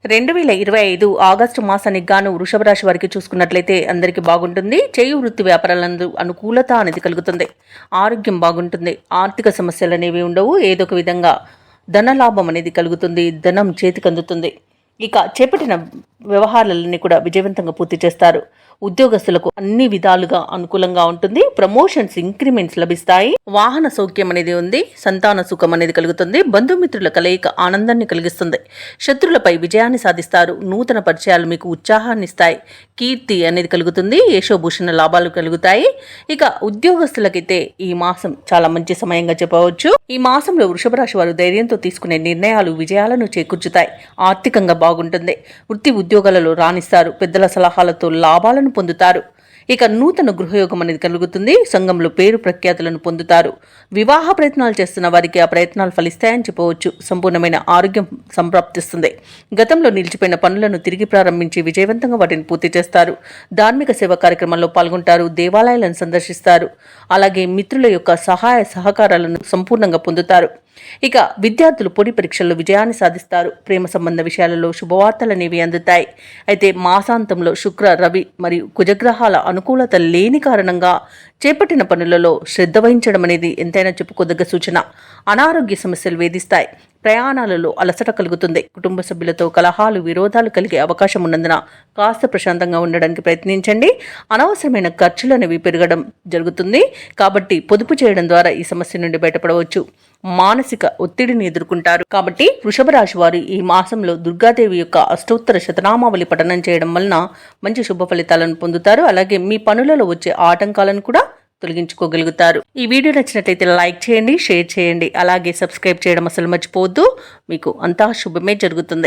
2025 August మాసానికి గాను వృషభ రాశి వారికి చూసుకున్నట్లయితే అందరికీ బాగుంటుంది. చేయు వృత్తి వ్యాపారాలందు అనుకూలత అనేది కలుగుతుంది. ఆరోగ్యం బాగుంటుంది. ఆర్థిక సమస్యలు అనేవి ఉండవు. ఏదో ఒక విధంగా ధనలాభం అనేది కలుగుతుంది. ధనం చేతికి అందుతుంది. ఇక చేపట్టిన వ్యవహారాలన్నీ కూడా విజయవంతంగా పూర్తి చేస్తారు. ఉద్యోగస్తులకు అన్ని విధాలుగా అనుకూలంగా ఉంటుంది. ప్రమోషన్స్, ఇంక్రిమెంట్స్ లభిస్తాయి. వాహన సౌఖ్యం అనేది ఉంది. సంతాన సుఖం అనేది కలుగుతుంది. బంధుమిత్రుల కలయిక ఆనందాన్ని కలిగిస్తుంది. శత్రులపై విజయాన్ని సాధిస్తారు. నూతన పరిచయాలు మీకు ఉత్సాహాన్ని ఇస్తాయి. కీర్తి అనేది కలుగుతుంది. యశోభూషణ లాభాలు కలుగుతాయి. ఇక ఉద్యోగస్తులకైతే ఈ మాసం చాలా మంచి సమయంగా చెప్పవచ్చు. ఈ మాసంలో వృషభ రాశి వారు ధైర్యంతో తీసుకునే నిర్ణయాలు విజయాలను చేకూర్చుతాయి. ఆర్థికంగా బాగుంటుంది. వృత్తి ఉద్యోగాలలో రాణిస్తారు. పెద్దల సలహాలతో లాభాలను పొందుతారు. ఇక నూతన గృహయోగం అనేది కలుగుతుంది. సంఘంలో పేరు ప్రఖ్యాతులను పొందుతారు. వివాహ ప్రయత్నాలు చేస్తున్న వారికి ఆ ప్రయత్నాలు ఫలిస్తాయని చెప్పవచ్చు. సంపూర్ణమైన ఆరోగ్యం సంప్రాప్తిస్తుంది. గతంలో నిలిచిపోయిన పనులను తిరిగి ప్రారంభించి విజయవంతంగా వాటిని పూర్తి చేస్తారు. ధార్మిక సేవా కార్యక్రమాల్లో పాల్గొంటారు. దేవాలయాలను సందర్శిస్తారు. అలాగే మిత్రుల యొక్క సహాయ సహకారాలను సంపూర్ణంగా పొందుతారు. ఇక విద్యార్థులు పొడి పరీక్షల్లో విజయాన్ని సాధిస్తారు. ప్రేమ సంబంధ విషయాలలో శుభవార్తలనేవి అందుతాయి. అయితే మాసాంతంలో శుక్ర, రవి మరియు కుజగ్రహాల అనుకూలత లేని కారణంగా చేపట్టిన పనులలో శ్రద్ధ వహించడం అనేది ఎంతైనా చెప్పుకోదగ్గ సూచన. అనారోగ్య సమస్యలు వేధిస్తాయి. ప్రయాణాలలో అలసట కలుగుతుంది. కుటుంబ సభ్యులతో కలహాలు, విరోధాలు కలిగే అవకాశం ఉన్నందున కాస్త ప్రశాంతంగా ఉండడానికి ప్రయత్నించండి. అనవసరమైన ఖర్చులు అనేవి పెరగడం జరుగుతుంది. కాబట్టి పొదుపు చేయడం ద్వారా ఈ సమస్య నుండి బయటపడవచ్చు. మానసిక ఒత్తిడిని ఎదుర్కొంటారు. కాబట్టి వృషభ రాశి వారు ఈ మాసంలో దుర్గాదేవి యొక్క అష్టోత్తర శతనామావళి పఠనం చేయడం వలన మంచి శుభ ఫలితాలను పొందుతారు. అలాగే మీ పనులలో వచ్చే ఆటంకాలను కూడా తొలగించుకోగలుగుతారు. ఈ వీడియో నచ్చినట్లయితే లైక్ చేయండి, షేర్ చేయండి. అలాగే సబ్స్క్రైబ్ చేయడం అసలు మర్చిపోవద్దు. మీకు అంతా శుభమే జరుగుతుంది.